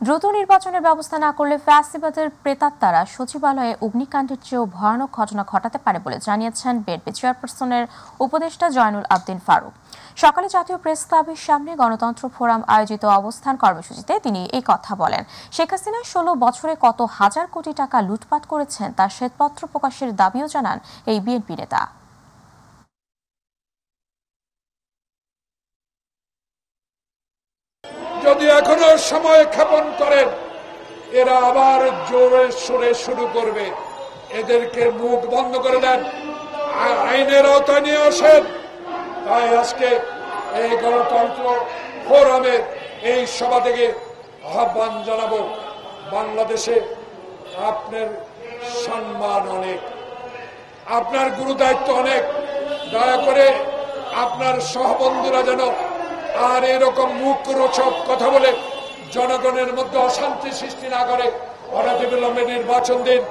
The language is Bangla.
দ্রুত নির্বাচনের ব্যবস্থা না করলে ফ্যাসিবাদের প্রেতাত্মারা সচিবালয়ে অগ্নিকাণ্ডের চেয়েও ভয়ানক ঘটনা ঘটাতে পারে বলে জানিয়েছেন বিএনপি চেয়ারপারসনের উপদেষ্টা জয়নুল আবদিন ফারুক। সকালে জাতীয় প্রেস ক্লাবের সামনে গণতন্ত্র ফোরাম আয়োজিত অবস্থান কর্মসূচিতে তিনি এই কথা বলেন। শেখ হাসিনা ১৬ বছরে কত হাজার কোটি টাকা লুটপাট করেছেন তার শ্বেতপত্র প্রকাশের দাবিও জানান এই বিএনপি নেতা। যদি এখনো সময় ক্ষেপণ করেন, এরা আবার জোরে সোরে শুরু করবে। এদেরকে মুখ বন্ধ করে দেন, আইনের আওতায় নিয়ে আসেন। তাই আজকে এই গণতন্ত্র ফোরামের এই সভা থেকে আহ্বান জানাবো, বাংলাদেশে আপনার সম্মান অনেক, আপনার গুরু দায়িত্ব অনেক। দয়া করে আপনার সহবন্ধুরা যেন আর এরকম মুখ রোচক কথা বলে জনগণের মধ্যে অশান্তি সৃষ্টি না করে। অনতিবিলম্বে নির্বাচন দিন।